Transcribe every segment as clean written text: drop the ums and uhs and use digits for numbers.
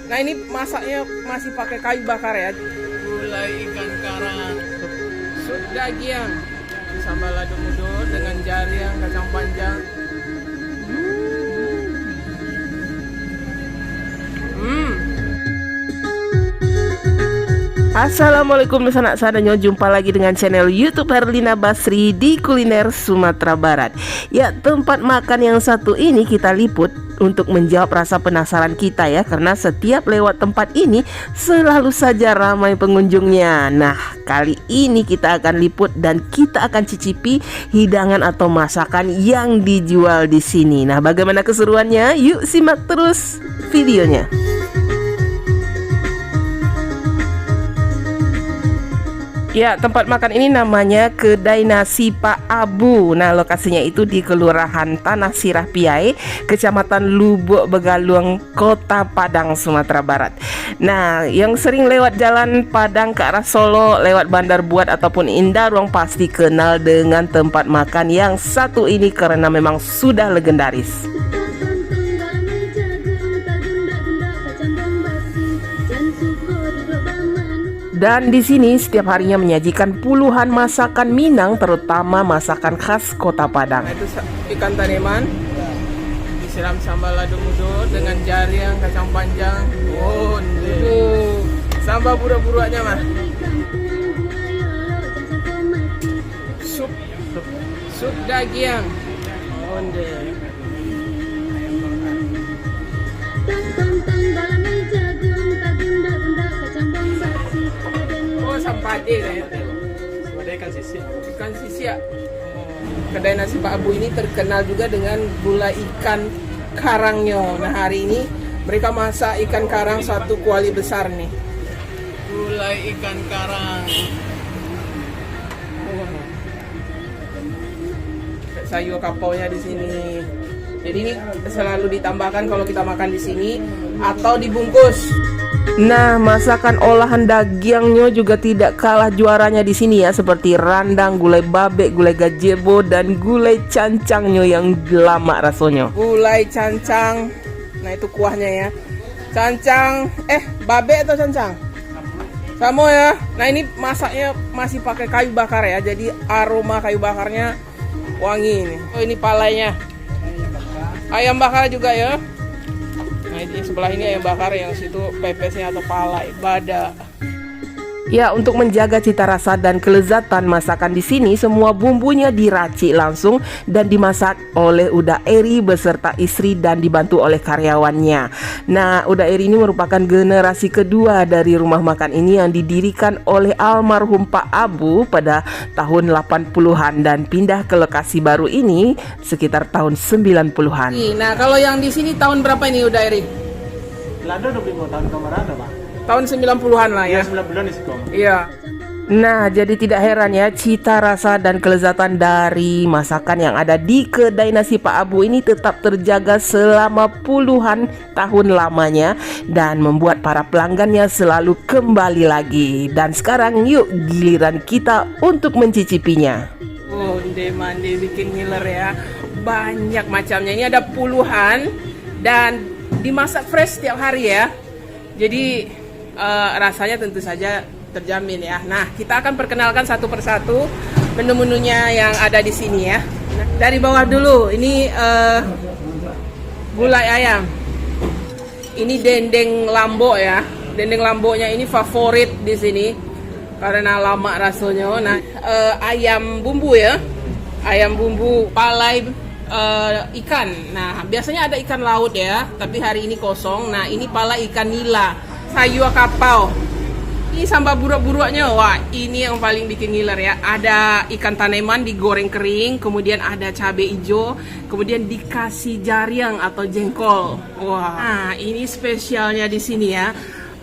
Nah ini masaknya masih pakai kayu bakar ya. Gulai ikan karang, sup daging, sambal lado mudo dengan jariang, kacang panjang. Assalamualaikum sanak sadanyo, jumpa lagi dengan channel YouTube Herlina Basri di kuliner Sumatera Barat. Ya, tempat makan yang satu ini kita liput untuk menjawab rasa penasaran kita ya, karena setiap lewat tempat ini selalu saja ramai pengunjungnya. Nah, kali ini kita akan liput dan kita akan cicipi hidangan atau masakan yang dijual di sini. Nah, bagaimana keseruannya? Yuk simak terus videonya. Ya, tempat makan ini namanya Kedai Nasi Pak Abu. Nah, lokasinya itu di Kelurahan Tanah Sirah Piai, Kecamatan Lubuk Begaluang, Kota Padang, Sumatera Barat. Nah, yang sering lewat jalan Padang ke arah Solo, lewat Bandar Buat ataupun Indarong pasti kenal dengan tempat makan yang satu ini karena memang sudah legendaris. Dan di sini setiap harinya menyajikan puluhan masakan Minang, terutama masakan khas Kota Padang. Nah, itu ikan taneman disiram sambal lado mudo dengan jariang, kacang panjang. Oh, itu sambal burak-buraknya mah. Sup daging. Onde. Sampade kayak ikan sisi. Ikan sisi ya. Kedai Nasi Pak Abu ini terkenal juga dengan gulai ikan karangnya. Nah, hari ini mereka masak ikan karang satu kuali besar nih. Gulai ikan karang. Sayur kapaunya di sini. Jadi ini selalu ditambahkan kalau kita makan di sini atau dibungkus. Nah, masakan olahan dagingnya juga tidak kalah juaranya di sini ya, seperti randang, gulai babe, gulai gazebo, dan gulai cancangnya yang lama rasanya. Gulai cancang, nah itu kuahnya ya. Cancang, babe atau cancang? Sama ya. Nah ini masaknya masih pakai kayu bakar ya, jadi aroma kayu bakarnya wangi ini. Oh ini palanya. Ayam bakar juga ya. Nah, di sebelah ini ayam bakar, yang situ pepesnya atau palai, bada. Ya, untuk menjaga cita rasa dan kelezatan masakan di sini, semua bumbunya diracik langsung dan dimasak oleh Uda Eri beserta istri dan dibantu oleh karyawannya. Nah, Uda Eri ini merupakan generasi kedua dari rumah makan ini yang didirikan oleh almarhum Pak Abu pada tahun 80-an dan pindah ke lokasi baru ini sekitar tahun 90-an. Nah, kalau yang di sini tahun berapa ini Uda Eri? Lado 25 tahun kemarin ada, Pak. Tahun 90-an lah ya. 90-an sih, Kom. Iya. Nah, jadi tidak heran ya, cita rasa dan kelezatan dari masakan yang ada di Kedai Nasi Pak Abu ini tetap terjaga selama puluhan tahun lamanya dan membuat para pelanggannya selalu kembali lagi. Dan sekarang yuk giliran kita untuk mencicipinya. Oh, mandi bikin ngiler ya. Banyak macamnya. Ini ada puluhan dan dimasak fresh setiap hari ya. Jadi rasanya tentu saja terjamin ya. Nah, kita akan perkenalkan satu persatu menu-menunya yang ada di sini ya. Nah, dari bawah dulu, ini gulai ayam. Ini dendeng lambo ya. Dendeng lambonya ini favorit di sini karena lama rasanya. Nah, ayam bumbu ya. Ayam bumbu palai ikan. Nah, biasanya ada ikan laut ya, tapi hari ini kosong. Nah, ini palai ikan nila. Sayur kapau. Ini sambal burak-buraknya. Wah, ini yang paling bikin ngiler ya. Ada ikan taneman digoreng kering, kemudian ada cabai hijau, kemudian dikasih jariang atau jengkol. Wah, nah ini spesialnya di sini ya.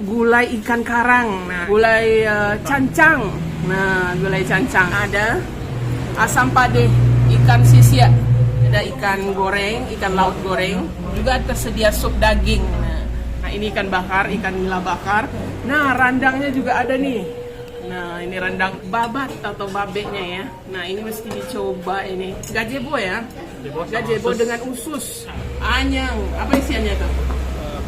Gulai ikan karang. Nah, gulai cancang. Nah, gulai cancang. Ada asam pade, ikan sisia. Ada ikan goreng, ikan laut goreng. Juga tersedia sup daging. Nah, ini ikan bakar, ikan nila bakar. Nah, randangnya juga ada nih. Nah, ini rendang babat atau babeknya ya. Nah, ini mesti dicoba ini. Gazebo ya. Gazebo dengan usus. Anyang. Apa isiannya tuh?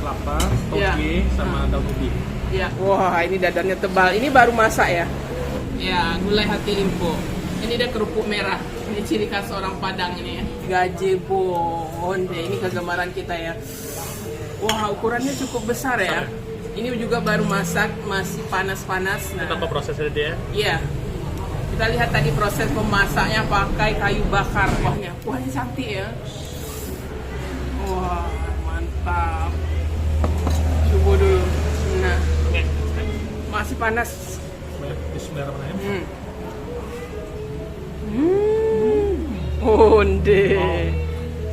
Kelapa, toge, ya. sama daun ubi. Ya, wah ini dadarnya tebal. Ini baru masak ya. Ya, gulai hati limpo. Ini ada kerupuk merah. Ini ciri khas orang Padang ini ya. Gazebo onde. Ini kegemaran kita ya. Wah, ukurannya cukup besar ya. Ini juga baru masak, masih panas-panas. Nah, Apa prosesnya dia? iya. Kita lihat tadi proses memasaknya pakai kayu bakar. Kuahnya cantik ya. Wah, mantap. Coba dulu. Nah, masih panas. Bismillahirrahmanirrahim. Onde.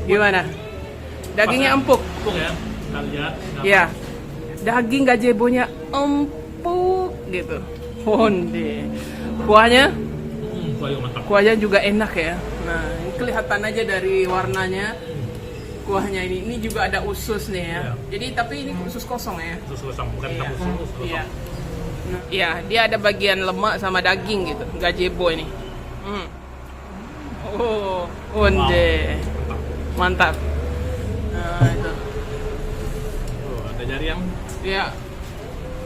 Gimana? Dagingnya empuk. Empuk ya. Kita lihat. Ya. Daging gazebonya empuk gitu. Onde. Kuahnya? Kuah juga mantap. Kuahnya juga enak ya. Nah, ini kelihatan aja dari warnanya. Kuahnya ini juga ada usus nih ya. Ya. Jadi tapi ini usus kosong ya. Susu kosong, bukan Iya. tahu susu. Iya. Nah, iya, dia ada bagian lemak sama daging gitu. Gazebo ini. Oh, onde. Mantap. Nah, itu. Oh, ada jari yang Ya.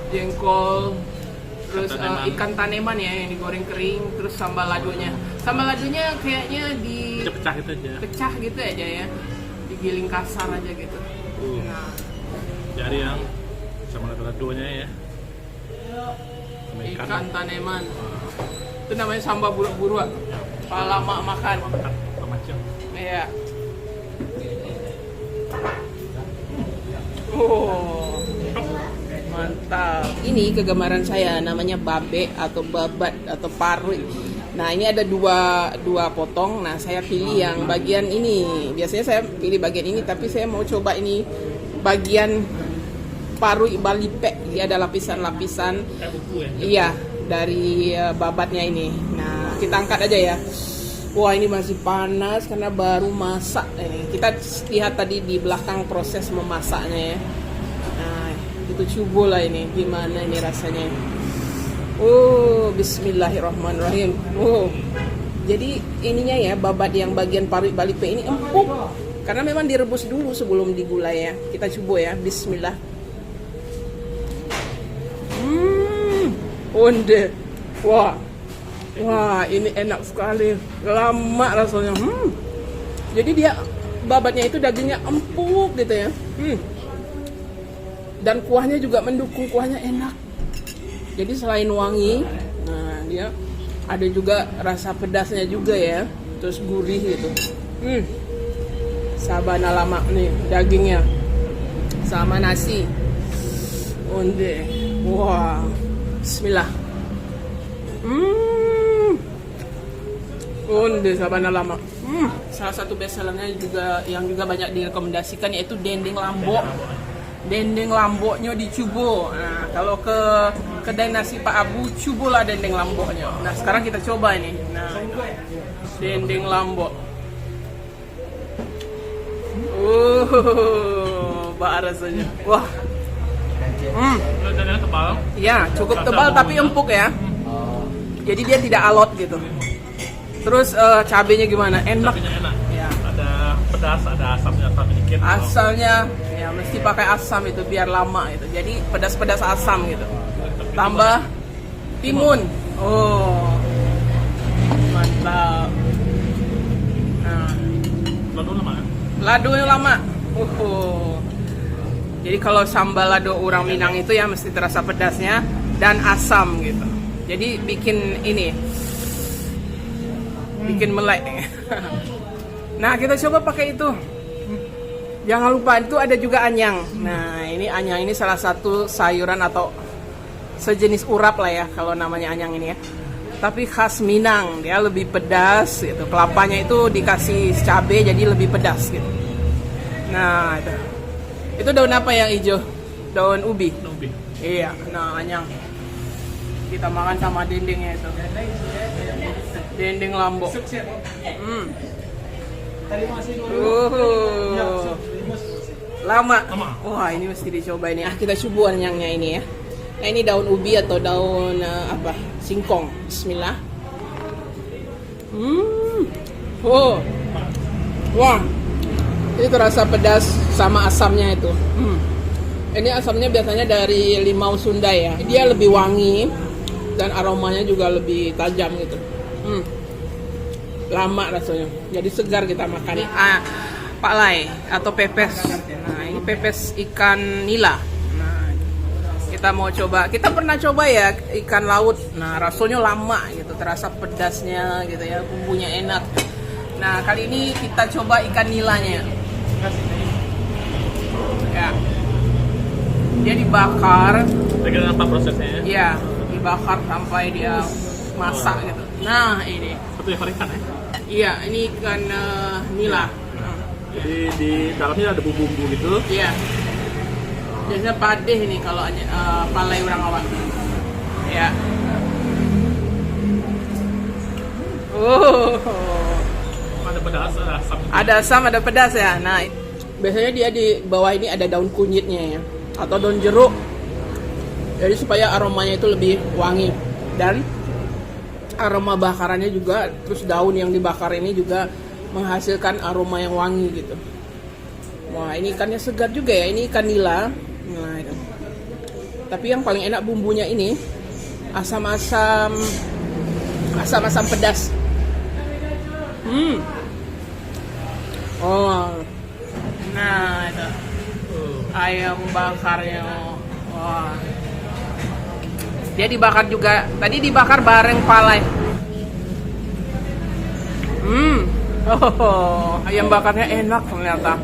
Jengkol, terus Taneman. ikan taneman ya yang digoreng kering, terus sambal ladonya. Sambal ladonya kayaknya pecah gitu aja. pecah gitu aja ya. Digiling kasar aja gitu. Nah, Jari yang sama lado-ladonya ya. Sama ikan taneman. Itu namanya sambal buruk-buruk. Pala mak makan. Mantap, macam. Iya. Oh, mantap. Ini kegemaran saya, namanya babe atau babat atau paru. Nah, ini ada dua potong. Nah, saya pilih yang bagian ini. Biasanya saya pilih bagian ini, tapi saya mau coba ini bagian paru balipe. Dia ada lapisan-lapisan. Kayak buku ya. Iya, dari babatnya ini. Nah, kita angkat aja ya. Wah, ini masih panas karena baru masak ini. Kita lihat tadi di belakang proses memasaknya ya. Nah, itu coba lah ini gimana ini rasanya. Oh, bismillahirrahmanirrahim. Oh. Jadi ininya ya, babat yang bagian paru balipe ini empuk. Karena memang direbus dulu sebelum digulai ya. Kita coba ya, bismillah. Onde. Wah, ini enak sekali. Lama rasanya. Jadi dia babatnya itu dagingnya empuk gitu ya. Dan kuahnya juga mendukung, kuahnya enak. Jadi selain wangi, nah dia ada juga rasa pedasnya juga ya. Terus gurih gitu. Sabana lama nih dagingnya sama nasi. Onde. Wah. Bismillah. Onde sabana lama. Salah satu bestsellernya juga yang juga banyak direkomendasikan yaitu dendeng lambok. Dendeng lamboknya dicubo. Nah, kalau ke kedai nasi Pak Abu, cubolah dendeng lamboknya. Nah, sekarang kita coba ini. Nah, dendeng lambok. Bak rasanya. Wah. Dagingnya tebal. Ya, cukup tebal tapi empuk ya. Jadi dia tidak alot gitu. Terus cabenya gimana? Enak. Cabenya enak. Ya. Ada pedas, ada asamnya sedikit. Asalnya ya mesti pakai asam itu biar lama gitu. Jadi pedas-pedas asam gitu. Tambah timun. Oh. Mantap. Nah, Lado lama kan? ladonya lama. Jadi kalau sambal lado orang Minang itu ya mesti terasa pedasnya dan asam gitu. Jadi bikin ini, bikin melek. Nah, kita coba pakai itu. Jangan lupa itu ada juga anyang. Nah, ini anyang ini salah satu sayuran atau sejenis urap lah ya kalau namanya anyang ini ya. Tapi khas Minang, dia lebih pedas gitu. Kelapanya itu dikasih cabai jadi lebih pedas gitu. Nah, itu daun apa yang hijau? Daun ubi. Ubi. Iya, nah anyang. Kita makan sama dendengnya itu. Dendeng lambok. Lama. Wah, ini mesti dicoba ini. Kita coba anyangnya ini ya. Nah, ini daun ubi atau daun apa? Singkong. Bismillah. Oh. Wah. Itu rasa pedas sama asamnya itu. Ini asamnya biasanya dari limau Sunda ya. Dia lebih wangi dan aromanya juga lebih tajam gitu. Lama rasanya. Jadi segar kita makan. Palai atau pepes. Nah, ini pepes ikan nila. Nah, kita mau coba. Kita pernah coba ya ikan laut. Nah, rasanya lama gitu, terasa pedasnya gitu ya, bumbunya enak. Nah, kali ini kita coba ikan nilanya. Ya. Dia dibakar. Bagaimana apa prosesnya? Iya, dibakar sampai dia masak gitu. Nah, ini. Satu ekor ikan ya? Iya, ini ikan nila. Jadi di dalamnya ada bumbu-bumbu gitu. Iya. Biasanya padeh ini kalau palai orang awak. Ya. Oh. Ada pedas, ada asam. Ada asam, ada pedas ya. Nah, biasanya dia di bawah ini ada daun kunyitnya ya, atau daun jeruk. Jadi supaya aromanya itu lebih wangi dan aroma bakarannya juga, terus daun yang dibakar ini juga menghasilkan aroma yang wangi gitu. Wah, ini ikannya segar juga ya. Ini ikan nila. Nah, itu. Tapi yang paling enak bumbunya ini asam-asam pedas. Oh. Nah, itu. Ayam bakarnya. Wah. Dia dibakar juga. Tadi dibakar bareng palai. Oh, ayam bakarnya enak ternyata.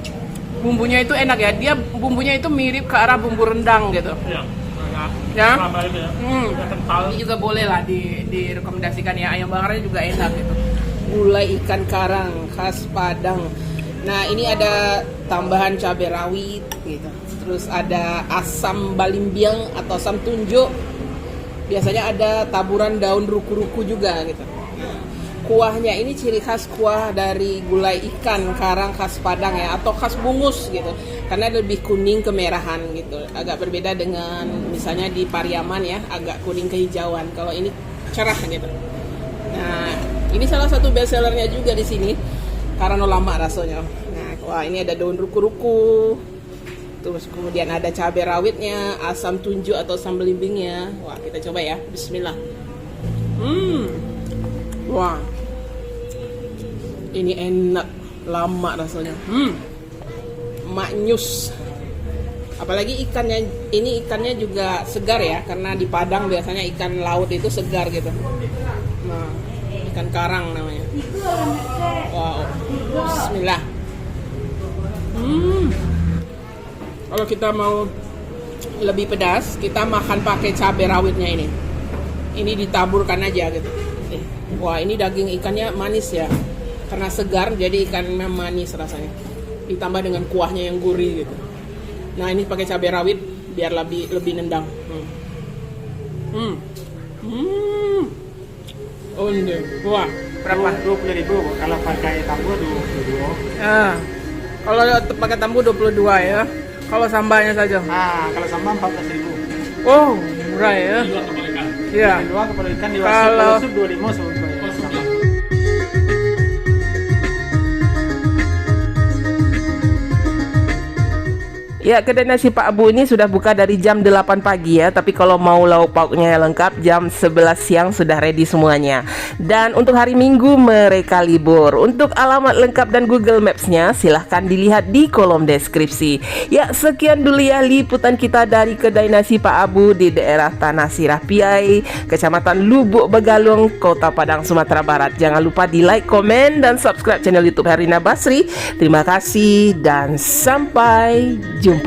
Bumbunya itu enak ya. Dia bumbunya itu mirip ke arah bumbu rendang gitu. Iya. Ya? Sama itu ya. Ya, kental. Ini juga boleh lah direkomendasikan ya. Ayam bakarnya juga enak gitu. Gulai ikan karang khas Padang. Nah, ini ada tambahan cabai rawit gitu. Terus ada asam balimbiang atau asam tunjuk. Biasanya ada taburan daun ruku-ruku juga gitu. Kuahnya ini ciri khas kuah dari gulai ikan karang khas Padang ya, atau khas bungus gitu. Karena lebih kuning kemerahan gitu. Agak berbeda dengan misalnya di Pariaman ya, agak kuning kehijauan. Kalau ini cerah gitu. Nah, ini salah satu best sellernya juga di sini karena lama rasanya. Nah, wah ini ada daun ruku-ruku. Terus kemudian ada cabai rawitnya, asam tunjuk atau asam belimbingnya. Wah, kita coba ya. Bismillah. Wah. Ini enak, lama rasanya. Maknyus. Apalagi ikannya, ini ikannya juga segar ya, karena di Padang biasanya ikan laut itu segar gitu. Nah, ikan karang namanya. Wow. Bismillah. Kalau kita mau lebih pedas, kita makan pakai cabai rawitnya ini. Ini ditaburkan aja gitu. Wah, ini daging ikannya manis ya. Karena segar, jadi ikannya manis rasanya. Ditambah dengan kuahnya yang gurih gitu. Nah, ini pakai cabai rawit biar lebih nendang. Oh, ini. Wah, berapa? 20.000, kalau pakai tambu 22. Kalau pakai tambu 22 ya. Kalau sambalnya saja. Kalau sambal 14.000. Oh, murah ya. Di luar kepala ikan. Iya. Di luar kepala ikan, di Kalau- kalau sup 25 sebetulnya. Ya, kedai nasi Pak Abu ini sudah buka dari jam 8 pagi ya. Tapi kalau mau lauk pauknya lengkap, jam 11 siang sudah ready semuanya. Dan untuk hari Minggu mereka libur. Untuk alamat lengkap dan Google Maps-nya silahkan dilihat di kolom deskripsi. Ya, sekian dulu ya liputan kita dari kedai nasi Pak Abu di daerah Tanah Sirah Piai, Kecamatan Lubuk Begalung, Kota Padang, Sumatera Barat. Jangan lupa di like, komen, dan subscribe channel YouTube Herlina Basri. Terima kasih dan sampai jumpa.